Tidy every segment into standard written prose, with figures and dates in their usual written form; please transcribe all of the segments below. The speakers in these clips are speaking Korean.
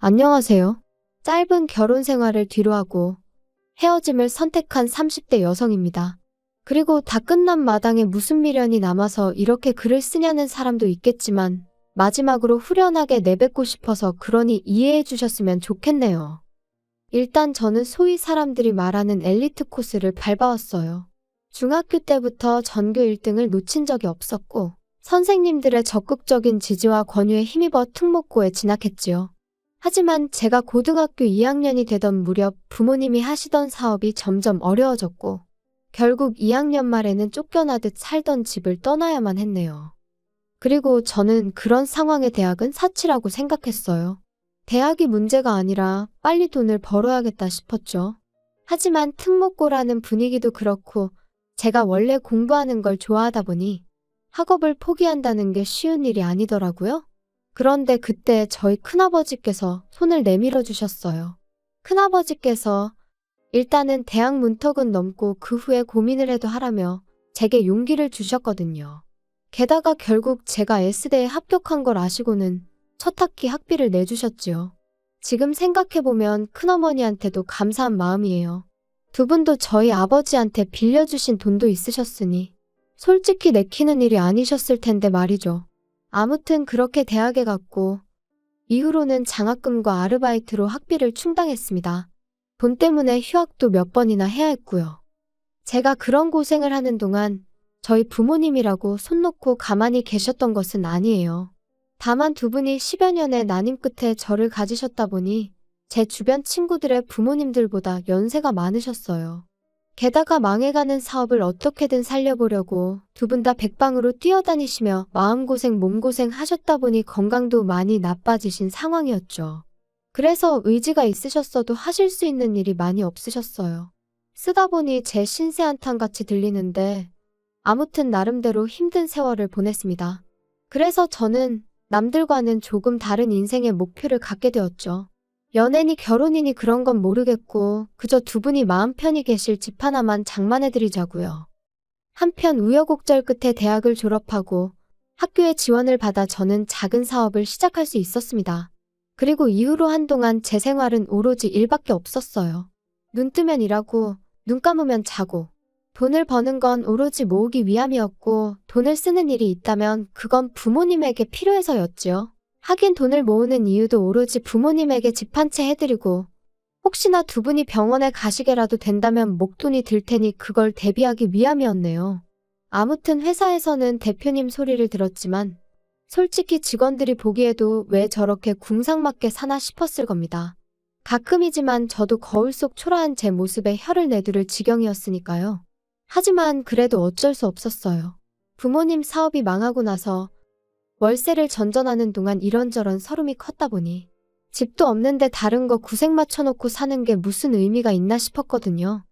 안녕하세요. 짧은 결혼 생활을 뒤로하고 헤어짐을 선택한 30대 여성입니다. 그리고 다 끝난 마당에 무슨 미련이 남아서 이렇게 글을 쓰냐는 사람도 있겠지만 마지막으로 후련하게 내뱉고 싶어서 그러니 이해해 주셨으면 좋겠네요. 일단 저는 소위 사람들이 말하는 엘리트 코스를 밟아왔어요. 중학교 때부터 전교 1등을 놓친 적이 없었고 선생님들의 적극적인 지지와 권유에 힘입어 특목고에 진학했지요. 하지만 제가 고등학교 2학년이 되던 무렵 부모님이 하시던 사업이 점점 어려워졌고 결국 2학년 말에는 쫓겨나듯 살던 집을 떠나야만 했네요. 그리고 저는 그런 상황의 대학은 사치라고 생각했어요. 대학이 문제가 아니라 빨리 돈을 벌어야겠다 싶었죠. 하지만 특목고라는 분위기도 그렇고 제가 원래 공부하는 걸 좋아하다 보니 학업을 포기한다는 게 쉬운 일이 아니더라고요. 그런데 그때 저희 큰아버지께서 손을 내밀어 주셨어요. 큰아버지께서 일단은 대학 문턱은 넘고 그 후에 고민을 해도 하라며 제게 용기를 주셨거든요. 게다가 결국 제가 S대에 합격한 걸 아시고는 첫 학기 학비를 내주셨지요. 지금 생각해보면 큰어머니한테도 감사한 마음이에요. 두 분도 저희 아버지한테 빌려주신 돈도 있으셨으니 솔직히 내키는 일이 아니셨을 텐데 말이죠. 아무튼 그렇게 대학에 갔고 이후로는 장학금과 아르바이트로 학비를 충당했습니다. 돈 때문에 휴학도 몇 번이나 해야 했고요. 제가 그런 고생을 하는 동안 저희 부모님이라고 손 놓고 가만히 계셨던 것은 아니에요. 다만 두 분이 10여 년의 난임 끝에 저를 가지셨다 보니 제 주변 친구들의 부모님들보다 연세가 많으셨어요. 게다가 망해가는 사업을 어떻게든 살려보려고 두 분 다 백방으로 뛰어다니시며 마음고생 몸고생 하셨다 보니 건강도 많이 나빠지신 상황이었죠. 그래서 의지가 있으셨어도 하실 수 있는 일이 많이 없으셨어요. 쓰다 보니 제 신세 한탄같이 들리는데 아무튼 나름대로 힘든 세월을 보냈습니다. 그래서 저는 남들과는 조금 다른 인생의 목표를 갖게 되었죠. 연애니 결혼이니 그런 건 모르겠고 그저 두 분이 마음 편히 계실 집 하나만 장만해드리자고요. 한편 우여곡절 끝에 대학을 졸업하고 학교에 지원을 받아 저는 작은 사업을 시작할 수 있었습니다. 그리고 이후로 한동안 제 생활은 오로지 일밖에 없었어요. 눈 뜨면 일하고 눈 감으면 자고 돈을 버는 건 오로지 모으기 위함이었고 돈을 쓰는 일이 있다면 그건 부모님에게 필요해서였지요. 하긴 돈을 모으는 이유도 오로지 부모님에게 집 한 채 해드리고 혹시나 두 분이 병원에 가시게라도 된다면 목돈이 들 테니 그걸 대비하기 위함이었네요. 아무튼 회사에서는 대표님 소리를 들었지만 솔직히 직원들이 보기에도 왜 저렇게 궁상맞게 사나 싶었을 겁니다. 가끔이지만 저도 거울 속 초라한 제 모습에 혀를 내두를 지경이었으니까요. 하지만 그래도 어쩔 수 없었어요. 부모님 사업이 망하고 나서 월세를 전전하는 동안 이런저런 서름이 컸다 보니 집도 없는데 다른 거 구색 맞춰놓고 사는 게 무슨 의미가 있나 싶었거든요.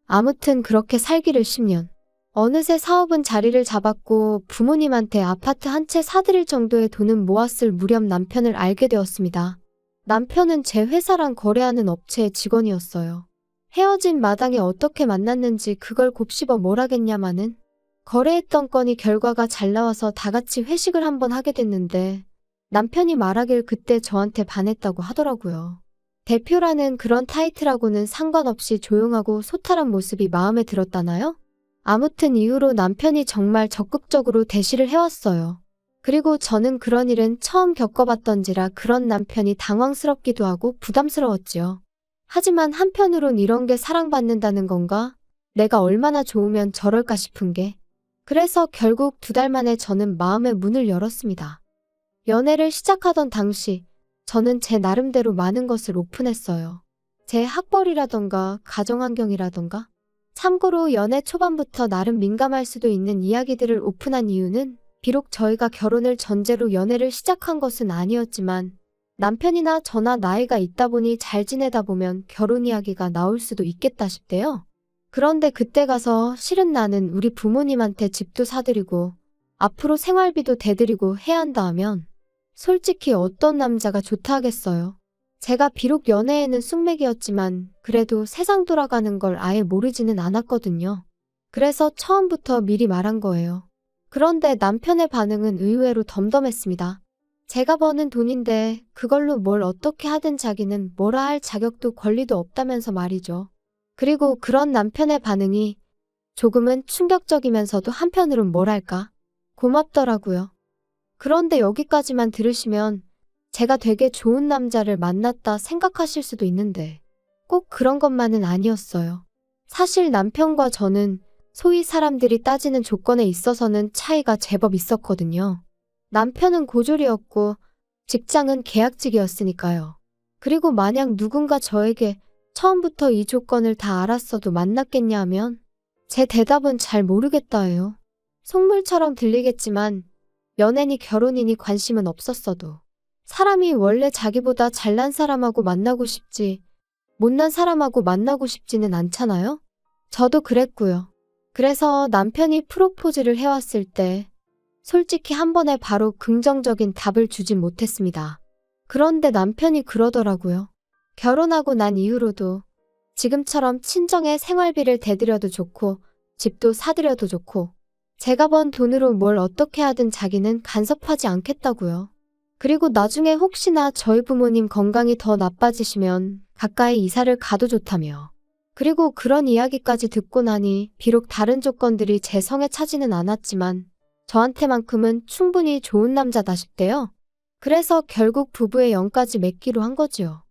아무튼 그렇게 살기를 10년. 어느새 사업은 자리를 잡았고 부모님한테 아파트 한 채 사드릴 정도의 돈은 모았을 무렵 남편을 알게 되었습니다. 남편은 제 회사랑 거래하는 업체의 직원이었어요. 헤어진 마당에 어떻게 만났는지 그걸 곱씹어 뭘 하겠냐마는 거래했던 건이 결과가 잘 나와서 다 같이 회식을 한번 하게 됐는데 남편이 말하길 그때 저한테 반했다고 하더라고요. 대표라는 그런 타이틀하고는 상관없이 조용하고 소탈한 모습이 마음에 들었다나요? 아무튼 이후로 남편이 정말 적극적으로 대시를 해왔어요. 그리고 저는 그런 일은 처음 겪어봤던지라 그런 남편이 당황스럽기도 하고 부담스러웠지요. 하지만 한편으론 이런 게 사랑받는다는 건가? 내가 얼마나 좋으면 저럴까 싶은 게. 그래서 결국 2달 만에 저는 마음의 문을 열었습니다. 연애를 시작하던 당시 저는 제 나름대로 많은 것을 오픈했어요. 제 학벌이라던가 가정환경이라던가. 참고로 연애 초반부터 나름 민감할 수도 있는 이야기들을 오픈한 이유는 비록 저희가 결혼을 전제로 연애를 시작한 것은 아니었지만 남편이나 저나 나이가 있다 보니 잘 지내다 보면 결혼 이야기가 나올 수도 있겠다 싶대요. 그런데 그때 가서 실은 나는 우리 부모님한테 집도 사드리고 앞으로 생활비도 대드리고 해야 한다 하면 솔직히 어떤 남자가 좋다 하겠어요. 제가 비록 연애에는 쑥맥이었지만 그래도 세상 돌아가는 걸 아예 모르지는 않았거든요. 그래서 처음부터 미리 말한 거예요. 그런데 남편의 반응은 의외로 덤덤했습니다. 제가 버는 돈인데 그걸로 뭘 어떻게 하든 자기는 뭐라 할 자격도 권리도 없다면서 말이죠. 그리고 그런 남편의 반응이 조금은 충격적이면서도 한편으론 뭐랄까 고맙더라고요. 그런데 여기까지만 들으시면 제가 되게 좋은 남자를 만났다 생각하실 수도 있는데 꼭 그런 것만은 아니었어요. 사실 남편과 저는 소위 사람들이 따지는 조건에 있어서는 차이가 제법 있었거든요. 남편은 고졸이었고 직장은 계약직이었으니까요. 그리고 만약 누군가 저에게 처음부터 이 조건을 다 알았어도 만났겠냐 하면 제 대답은 잘 모르겠다예요. 속물처럼 들리겠지만 연애니 결혼이니 관심은 없었어도 사람이 원래 자기보다 잘난 사람하고 만나고 싶지 못난 사람하고 만나고 싶지는 않잖아요? 저도 그랬고요. 그래서 남편이 프로포즈를 해왔을 때 솔직히 한 번에 바로 긍정적인 답을 주진 못했습니다. 그런데 남편이 그러더라고요. 결혼하고 난 이후로도 지금처럼 친정에 생활비를 대드려도 좋고 집도 사드려도 좋고 제가 번 돈으로 뭘 어떻게 하든 자기는 간섭하지 않겠다고요. 그리고 나중에 혹시나 저희 부모님 건강이 더 나빠지시면 가까이 이사를 가도 좋다며. 그리고 그런 이야기까지 듣고 나니 비록 다른 조건들이 제 성에 차지는 않았지만 저한테만큼은 충분히 좋은 남자다 싶대요. 그래서 결국 부부의 영까지 맺기로 한 거지요.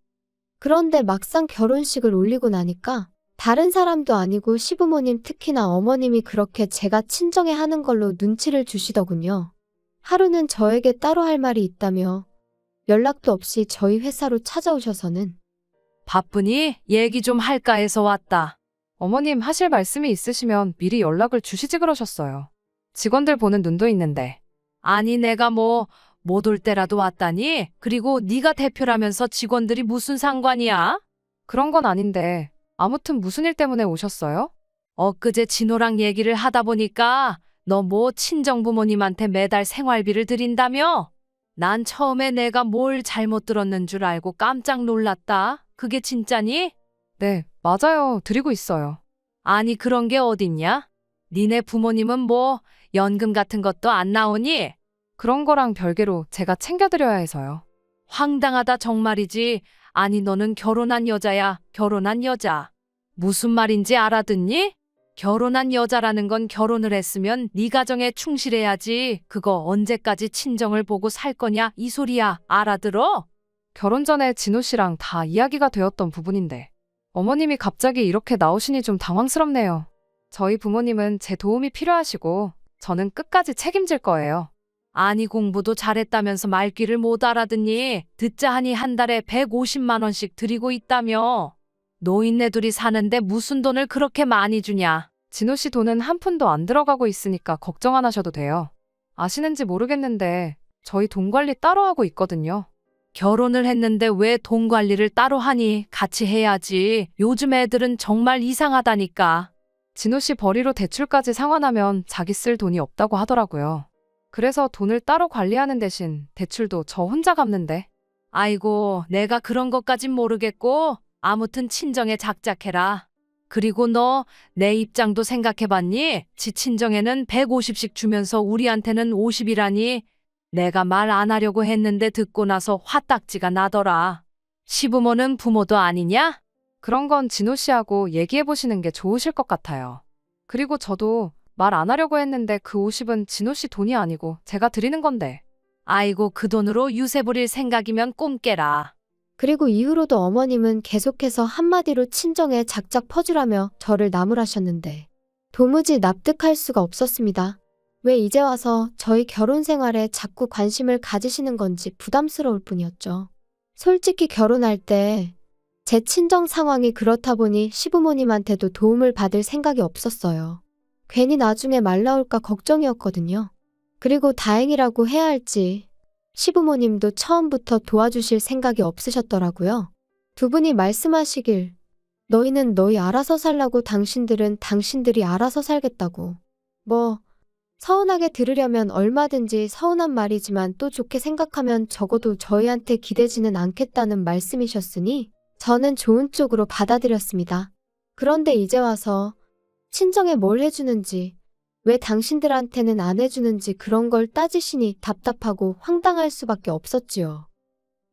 그런데 막상 결혼식을 올리고 나니까 다른 사람도 아니고 시부모님 특히나 어머님이 그렇게 제가 친정에 하는 걸로 눈치를 주시더군요. 하루는 저에게 따로 할 말이 있다며 연락도 없이 저희 회사로 찾아오셔서는 바쁘니? 얘기 좀 할까 해서 왔다. 어머님 하실 말씀이 있으시면 미리 연락을 주시지 그러셨어요. 직원들 보는 눈도 있는데. 아니 내가 못 올 때라도 왔다니? 그리고 네가 대표라면서 직원들이 무슨 상관이야? 그런 건 아닌데 아무튼 무슨 일 때문에 오셨어요? 엊그제 진호랑 얘기를 하다 보니까 너 친정 부모님한테 매달 생활비를 드린다며? 난 처음에 내가 뭘 잘못 들었는 줄 알고 깜짝 놀랐다. 그게 진짜니? 네, 맞아요. 드리고 있어요. 아니 그런 게 어딨냐? 니네 부모님은 연금 같은 것도 안 나오니? 그런 거랑 별개로 제가 챙겨드려야 해서요. 황당하다 정말이지. 아니 너는 결혼한 여자야. 결혼한 여자. 무슨 말인지 알아듣니? 결혼한 여자라는 건 결혼을 했으면 네 가정에 충실해야지. 그거 언제까지 친정을 보고 살 거냐 이 소리야. 알아들어? 결혼 전에 진호 씨랑 다 이야기가 되었던 부분인데 어머님이 갑자기 이렇게 나오시니 좀 당황스럽네요. 저희 부모님은 제 도움이 필요하시고 저는 끝까지 책임질 거예요. 아니 공부도 잘했다면서 말귀를 못 알아듣니? 듣자 하니 한 달에 150만 원씩 드리고 있다며. 노인네 둘이 사는데 무슨 돈을 그렇게 많이 주냐? 진호 씨 돈은 한 푼도 안 들어가고 있으니까 걱정 안 하셔도 돼요. 아시는지 모르겠는데 저희 돈 관리 따로 하고 있거든요. 결혼을 했는데 왜 돈 관리를 따로 하니? 같이 해야지. 요즘 애들은 정말 이상하다니까. 진호 씨 벌이로 대출까지 상환하면 자기 쓸 돈이 없다고 하더라고요. 그래서 돈을 따로 관리하는 대신 대출도 저 혼자 갚는데. 아이고, 내가 그런 것까진 모르겠고 아무튼 친정에 작작해라. 그리고 너 내 입장도 생각해봤니? 지 친정에는 150씩 주면서 우리한테는 50이라니. 내가 말 안 하려고 했는데 듣고 나서 화딱지가 나더라. 시부모는 부모도 아니냐? 그런 건 진호 씨하고 얘기해보시는 게 좋으실 것 같아요. 그리고 저도 말 안 하려고 했는데 그 50은 진호 씨 돈이 아니고 제가 드리는 건데. 아이고 그 돈으로 유세 부릴 생각이면 꿈 깨라. 그리고 이후로도 어머님은 계속해서 한마디로 친정에 작작 퍼주라며 저를 나무라셨는데 도무지 납득할 수가 없었습니다. 왜 이제 와서 저희 결혼 생활에 자꾸 관심을 가지시는 건지 부담스러울 뿐이었죠. 솔직히 결혼할 때 제 친정 상황이 그렇다 보니 시부모님한테도 도움을 받을 생각이 없었어요. 괜히 나중에 말 나올까 걱정이었거든요. 그리고 다행이라고 해야 할지 시부모님도 처음부터 도와주실 생각이 없으셨더라고요. 두 분이 말씀하시길 너희는 너희 알아서 살라고 당신들은 당신들이 알아서 살겠다고. 서운하게 들으려면 얼마든지 서운한 말이지만 또 좋게 생각하면 적어도 저희한테 기대지는 않겠다는 말씀이셨으니 저는 좋은 쪽으로 받아들였습니다. 그런데 이제 와서 친정에 뭘 해주는지, 왜 당신들한테는 안 해주는지 그런 걸 따지시니 답답하고 황당할 수밖에 없었지요.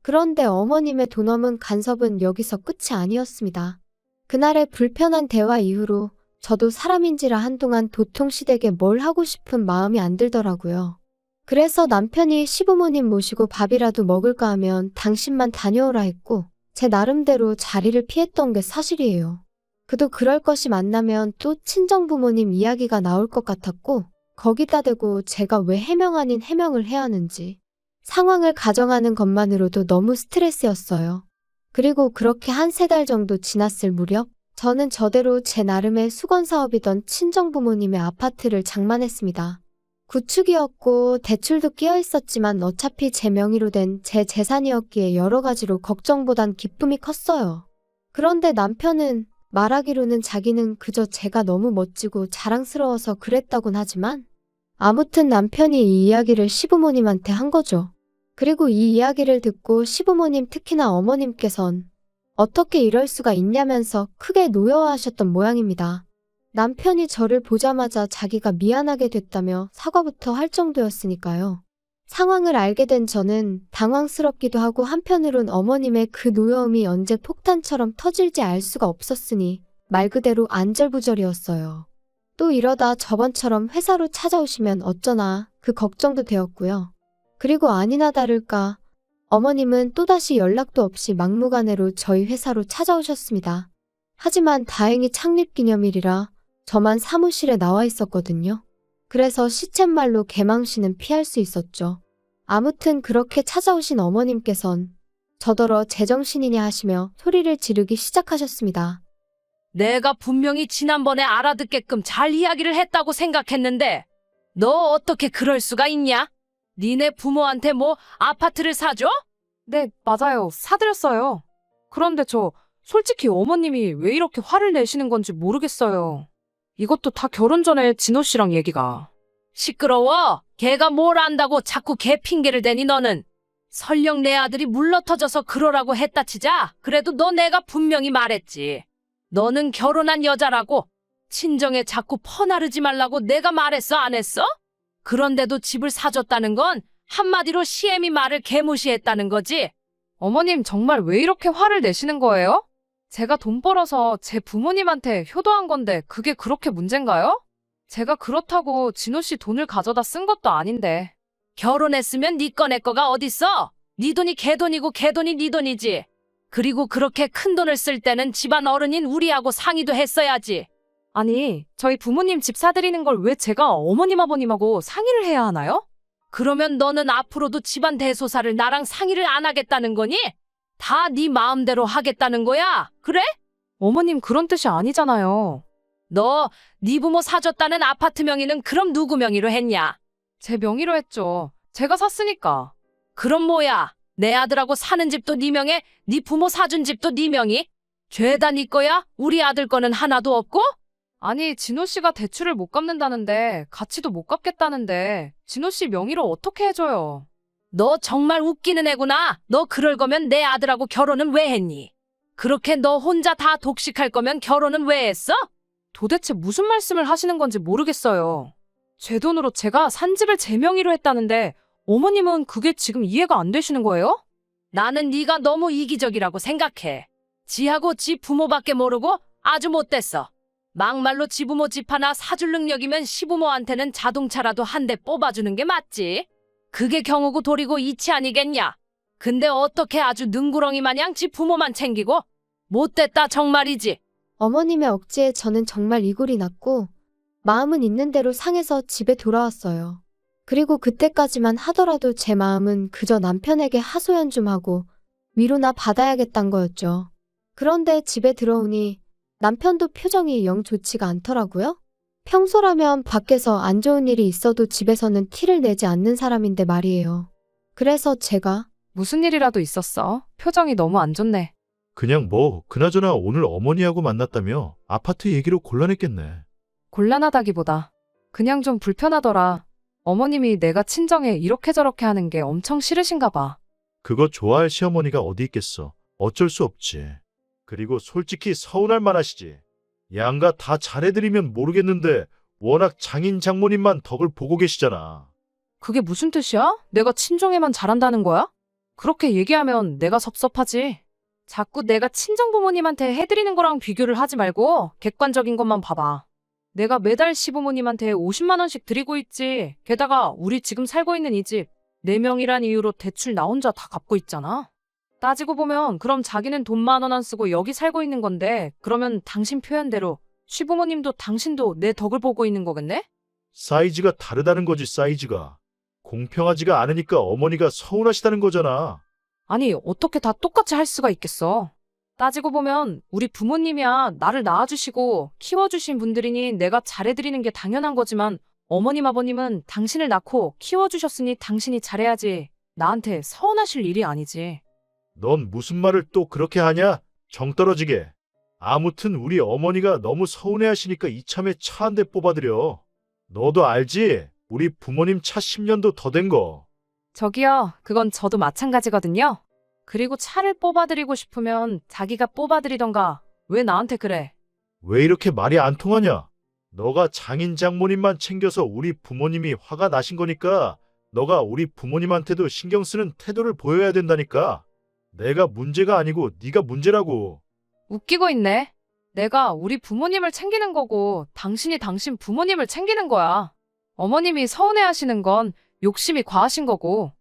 그런데 어머님의 도넘은 간섭은 여기서 끝이 아니었습니다. 그날의 불편한 대화 이후로 저도 사람인지라 한동안 도통시댁에 뭘 하고 싶은 마음이 안 들더라고요. 그래서 남편이 시부모님 모시고 밥이라도 먹을까 하면 당신만 다녀오라 했고 제 나름대로 자리를 피했던 게 사실이에요. 그도 그럴 것이 만나면 또 친정부모님 이야기가 나올 것 같았고 거기다 대고 제가 왜 해명 아닌 해명을 해야 하는지 상황을 가정하는 것만으로도 너무 스트레스였어요. 그리고 그렇게 한 세 달 정도 지났을 무렵 저는 저대로 제 나름의 수건사업이던 친정부모님의 아파트를 장만했습니다. 구축이었고 대출도 끼어 있었지만 어차피 제 명의로 된 제 재산이었기에 여러 가지로 걱정보단 기쁨이 컸어요. 그런데 남편은 말하기로는 자기는 그저 제가 너무 멋지고 자랑스러워서 그랬다곤 하지만 아무튼 남편이 이 이야기를 시부모님한테 한 거죠. 그리고 이 이야기를 듣고 시부모님 특히나 어머님께선 어떻게 이럴 수가 있냐면서 크게 노여워하셨던 모양입니다. 남편이 저를 보자마자 자기가 미안하게 됐다며 사과부터 할 정도였으니까요. 상황을 알게 된 저는 당황스럽기도 하고 한편으론 어머님의 그 노여움이 언제 폭탄처럼 터질지 알 수가 없었으니 말 그대로 안절부절이었어요. 또 이러다 저번처럼 회사로 찾아오시면 어쩌나 그 걱정도 되었고요. 그리고 아니나 다를까 어머님은 또다시 연락도 없이 막무가내로 저희 회사로 찾아오셨습니다. 하지만 다행히 창립기념일이라 저만 사무실에 나와 있었거든요. 그래서 시쳇말로 개망신은 피할 수 있었죠. 아무튼 그렇게 찾아오신 어머님께선 저더러 제정신이냐 하시며 소리를 지르기 시작하셨습니다. 내가 분명히 지난번에 알아듣게끔 잘 이야기를 했다고 생각했는데 너 어떻게 그럴 수가 있냐? 니네 부모한테 뭐 아파트를 사줘? 네, 맞아요. 사드렸어요. 그런데 저 솔직히 어머님이 왜 이렇게 화를 내시는 건지 모르겠어요. 이것도 다 결혼 전에 진호 씨랑 얘기가. 시끄러워. 걔가 뭘 안다고 자꾸 걔 핑계를 대니 너는. 설령 내 아들이 물러터져서 그러라고 했다 치자. 그래도 너 내가 분명히 말했지. 너는 결혼한 여자라고. 친정에 자꾸 퍼나르지 말라고 내가 말했어 안 했어? 그런데도 집을 사줬다는 건 한마디로 시애미 말을 개무시했다는 거지. 어머님 정말 왜 이렇게 화를 내시는 거예요? 제가 돈 벌어서 제 부모님한테 효도한 건데 그게 그렇게 문제인가요? 제가 그렇다고 진호 씨 돈을 가져다 쓴 것도 아닌데. 결혼했으면 네 거 내 거가 어딨어? 네 돈이 걔 돈이고 걔 돈이 네 돈이지. 그리고 그렇게 큰 돈을 쓸 때는 집안 어른인 우리하고 상의도 했어야지. 아니, 저희 부모님 집 사드리는 걸 왜 제가 어머님 아버님하고 상의를 해야 하나요? 그러면 너는 앞으로도 집안 대소사를 나랑 상의를 안 하겠다는 거니? 다 네 마음대로 하겠다는 거야? 그래? 어머님 그런 뜻이 아니잖아요. 너 네 부모 사줬다는 아파트 명의는 그럼 누구 명의로 했냐? 제 명의로 했죠. 제가 샀으니까. 그럼 뭐야? 내 아들하고 사는 집도 네 명에, 네 부모 사준 집도 네 명의? 죄다 네 거야? 우리 아들 거는 하나도 없고? 아니, 진호 씨가 대출을 못 갚는다는데, 같이도 못 갚겠다는데, 진호 씨 명의로 어떻게 해줘요? 너 정말 웃기는 애구나. 너 그럴 거면 내 아들하고 결혼은 왜 했니? 그렇게 너 혼자 다 독식할 거면 결혼은 왜 했어? 도대체 무슨 말씀을 하시는 건지 모르겠어요. 제 돈으로 제가 산 집을 제 명의로 했다는데, 어머님은 그게 지금 이해가 안 되시는 거예요? 나는 네가 너무 이기적이라고 생각해. 지하고 지 부모밖에 모르고 아주 못됐어. 막말로 지 부모 집 하나 사줄 능력이면 시부모한테는 자동차라도 한 대 뽑아주는 게 맞지. 그게 경우고 도리고 이치 아니겠냐. 근데 어떻게 아주 능구렁이 마냥 지 부모만 챙기고. 못됐다 정말이지. 어머님의 억지에 저는 정말 이골이 났고 마음은 있는 대로 상해서 집에 돌아왔어요. 그리고 그때까지만 하더라도 제 마음은 그저 남편에게 하소연 좀 하고 위로나 받아야겠단 거였죠. 그런데 집에 들어오니 남편도 표정이 영 좋지가 않더라고요. 평소라면 밖에서 안 좋은 일이 있어도 집에서는 티를 내지 않는 사람인데 말이에요. 그래서 제가 무슨 일이라도 있었어? 표정이 너무 안 좋네. 그냥 뭐 그나저나 오늘 어머니하고 만났다며 아파트 얘기로 곤란했겠네. 곤란하다기보다 그냥 좀 불편하더라. 어머님이 내가 친정에 이렇게 저렇게 하는 게 엄청 싫으신가 봐. 그거 좋아할 시어머니가 어디 있겠어. 어쩔 수 없지. 그리고 솔직히 서운할 만하시지. 양가 다 잘해드리면 모르겠는데 워낙 장인 장모님만 덕을 보고 계시잖아. 그게 무슨 뜻이야? 내가 친정에만 잘한다는 거야? 그렇게 얘기하면 내가 섭섭하지. 자꾸 내가 친정 부모님한테 해드리는 거랑 비교를 하지 말고 객관적인 것만 봐봐. 내가 매달 시부모님한테 50만 원씩 드리고 있지. 게다가 우리 지금 살고 있는 이 집 4명이란 이유로 대출 나 혼자 다 갚고 있잖아. 따지고 보면 그럼 자기는 돈 10,000원 안 쓰고 여기 살고 있는 건데 그러면 당신 표현대로 시부모님도 당신도 내 덕을 보고 있는 거겠네? 사이즈가 다르다는 거지, 사이즈가. 공평하지가 않으니까 어머니가 서운하시다는 거잖아. 아니, 어떻게 다 똑같이 할 수가 있겠어. 따지고 보면 우리 부모님이야 나를 낳아주시고 키워주신 분들이니 내가 잘해드리는 게 당연한 거지만 어머님 아버님은 당신을 낳고 키워주셨으니 당신이 잘해야지. 나한테 서운하실 일이 아니지. 넌 무슨 말을 또 그렇게 하냐? 정 떨어지게. 아무튼 우리 어머니가 너무 서운해하시니까 이참에 차 한 대 뽑아드려. 너도 알지? 우리 부모님 차 10년도 더 된 거. 저기요, 그건 저도 마찬가지거든요. 그리고 차를 뽑아드리고 싶으면 자기가 뽑아드리던가. 왜 나한테 그래? 왜 이렇게 말이 안 통하냐? 너가 장인 장모님만 챙겨서 우리 부모님이 화가 나신 거니까 너가 우리 부모님한테도 신경 쓰는 태도를 보여야 된다니까. 내가 문제가 아니고 네가 문제라고. 웃기고 있네. 내가 우리 부모님을 챙기는 거고 당신이 당신 부모님을 챙기는 거야. 어머님이 서운해하시는 건 욕심이 과하신 거고.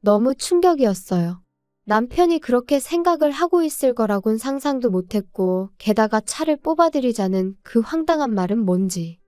너무 충격이었어요. 남편이 그렇게 생각을 하고 있을 거라곤 상상도 못했고, 게다가 차를 뽑아드리자는 그 황당한 말은 뭔지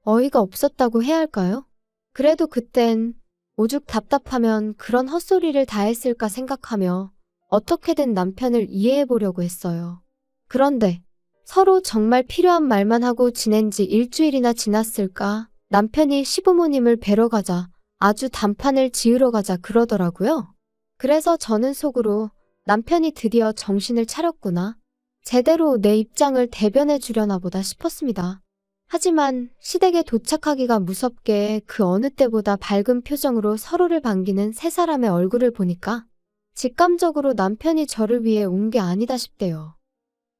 어이가 없었다고 해야 할까요? 그래도 그땐 오죽 답답하면 그런 헛소리를 다 했을까 생각하며 어떻게든 남편을 이해해 보려고 했어요. 그런데 서로 정말 필요한 말만 하고 지낸 지 일주일이나 지났을까 남편이 시부모님을 뵈러 가자, 아주 단판을 지으러 가자 그러더라고요. 그래서 저는 속으로 남편이 드디어 정신을 차렸구나. 제대로 내 입장을 대변해 주려나 보다 싶었습니다. 하지만 시댁에 도착하기가 무섭게 그 어느 때보다 밝은 표정으로 서로를 반기는 세 사람의 얼굴을 보니까 직감적으로 남편이 저를 위해 온 게 아니다 싶대요.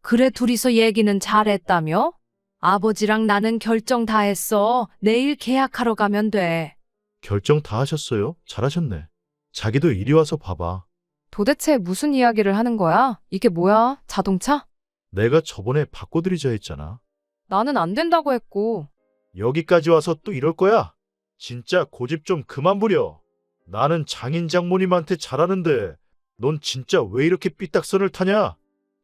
그래, 둘이서 얘기는 잘했다며? 아버지랑 나는 결정 다 했어. 내일 계약하러 가면 돼. 결정 다 하셨어요? 잘하셨네. 자기도 이리 와서 봐봐. 도대체 무슨 이야기를 하는 거야? 이게 뭐야? 자동차? 내가 저번에 바꿔드리자 했잖아. 나는 안 된다고 했고. 여기까지 와서 또 이럴 거야? 진짜 고집 좀 그만 부려. 나는 장인 장모님한테 잘하는데 넌 진짜 왜 이렇게 삐딱선을 타냐?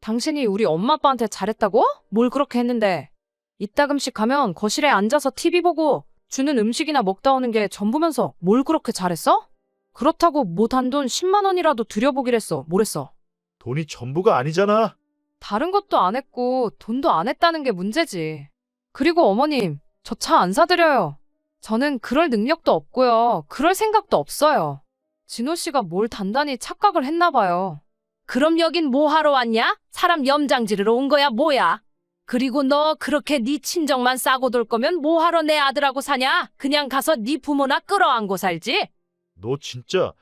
당신이 우리 엄마 아빠한테 잘했다고? 뭘 그렇게 했는데? 이따금씩 가면 거실에 앉아서 TV 보고 주는 음식이나 먹다 오는 게 전부면서 뭘 그렇게 잘했어? 그렇다고 뭐 단돈 10만 원이라도 들여보기랬어. 뭐랬어? 돈이 전부가 아니잖아. 다른 것도 안 했고 돈도 안 했다는 게 문제지. 그리고 어머님, 저 차 안 사드려요. 저는 그럴 능력도 없고요. 그럴 생각도 없어요. 진호 씨가 뭘 단단히 착각을 했나 봐요. 그럼 여긴 뭐 하러 왔냐? 사람 염장 지르러 온 거야 뭐야? 그리고 너 그렇게 네 친정만 싸고 돌 거면 뭐 하러 내 아들하고 사냐? 그냥 가서 네 부모나 끌어안고 살지? 너 진짜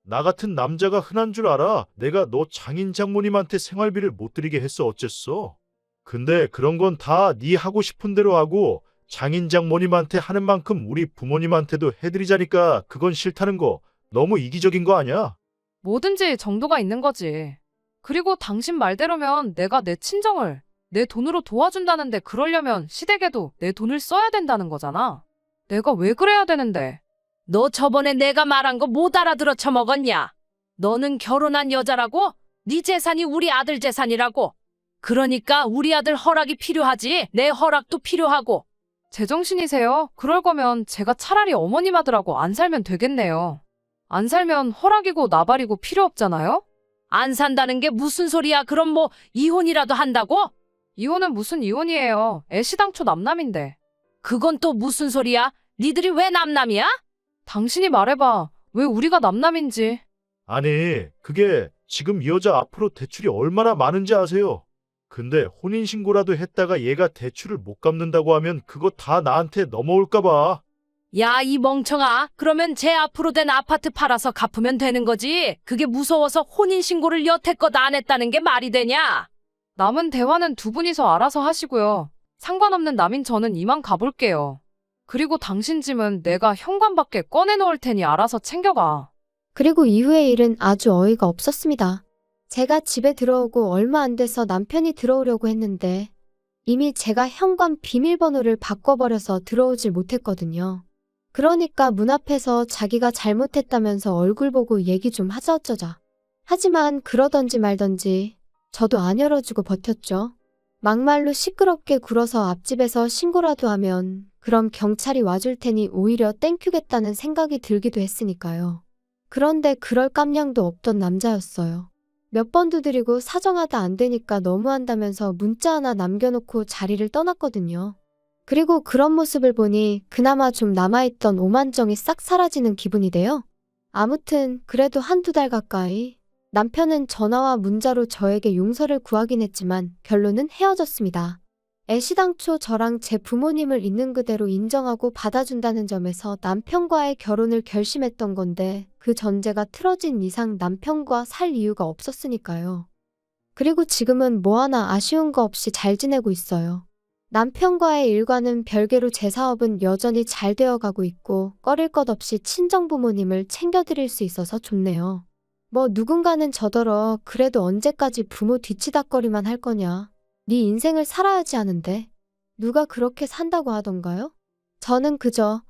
나 같은 남자가 흔한 줄 알아? 내가 너 장인 장모님한테 생활비를 못 드리게 했어 어쨌어? 근데 그런 건 다 네 하고 싶은 대로 하고 장인 장모님한테 하는 만큼 우리 부모님한테도 해드리자니까 그건 싫다는 거 너무 이기적인 거 아니야? 뭐든지 정도가 있는 거지. 그리고 당신 말대로면 내가 내 친정을 내 돈으로 도와준다는데 그러려면 시댁에도 내 돈을 써야 된다는 거잖아. 내가 왜 그래야 되는데? 너 저번에 내가 말한 거 못 알아들어 처먹었냐? 너는 결혼한 여자라고? 네 재산이 우리 아들 재산이라고. 그러니까 우리 아들 허락이 필요하지. 내 허락도 필요하고. 제정신이세요? 그럴 거면 제가 차라리 어머님 아들하고 안 살면 되겠네요. 안 살면 허락이고 나발이고 필요 없잖아요? 안 산다는 게 무슨 소리야? 그럼 뭐 이혼이라도 한다고? 이혼은 무슨 이혼이에요. 애시당초 남남인데. 그건 또 무슨 소리야? 니들이 왜 남남이야? 당신이 말해봐. 왜 우리가 남남인지. 아니, 그게 지금 이 여자 앞으로 대출이 얼마나 많은지 아세요? 근데 혼인신고라도 했다가 얘가 대출을 못 갚는다고 하면 그거 다 나한테 넘어올까 봐. 야, 이 멍청아. 그러면 제 앞으로 된 아파트 팔아서 갚으면 되는 거지. 그게 무서워서 혼인신고를 여태껏 안 했다는 게 말이 되냐? 남은 대화는 두 분이서 알아서 하시고요. 상관없는 남인 저는 이만 가볼게요. 그리고 당신 짐은 내가 현관밖에 꺼내놓을 테니 알아서 챙겨가. 그리고 이후의 일은 아주 어이가 없었습니다. 제가 집에 들어오고 얼마 안 돼서 남편이 들어오려고 했는데 이미 제가 현관 비밀번호를 바꿔버려서 들어오질 못했거든요. 그러니까 문 앞에서 자기가 잘못했다면서 얼굴 보고 얘기 좀 하자 어쩌자. 하지만 그러던지 말던지 저도 안 열어주고 버텼죠. 막말로 시끄럽게 굴어서 앞집에서 신고라도 하면 그럼 경찰이 와줄 테니 오히려 땡큐겠다는 생각이 들기도 했으니까요. 그런데 그럴 깜냥도 없던 남자였어요. 몇 번 두드리고 사정하다 안 되니까 너무한다면서 문자 하나 남겨놓고 자리를 떠났거든요. 그리고 그런 모습을 보니 그나마 좀 남아있던 오만정이 싹 사라지는 기분이 돼요. 아무튼 그래도 한두 달 가까이 남편은 전화와 문자로 저에게 용서를 구하긴 했지만 결론은 헤어졌습니다. 애시당초 저랑 제 부모님을 있는 그대로 인정하고 받아준다는 점에서 남편과의 결혼을 결심했던 건데 그 전제가 틀어진 이상 남편과 살 이유가 없었으니까요. 그리고 지금은 뭐 하나 아쉬운 거 없이 잘 지내고 있어요. 남편과의 일과는 별개로 제 사업은 여전히 잘 되어가고 있고 꺼릴 것 없이 친정부모님을 챙겨드릴 수 있어서 좋네요. 뭐 누군가는 저더러 그래도 언제까지 부모 뒤치다꺼리만 할 거냐. 네 인생을 살아야지 하는데 누가 그렇게 산다고 하던가요? 저는 그저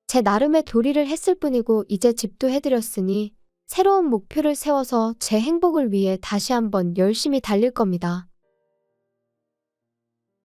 제 나름의 도리를 했을 뿐이고 이제 집도 해드렸으니 새로운 목표를 세워서 제 행복을 위해 다시 한번 열심히 달릴 겁니다.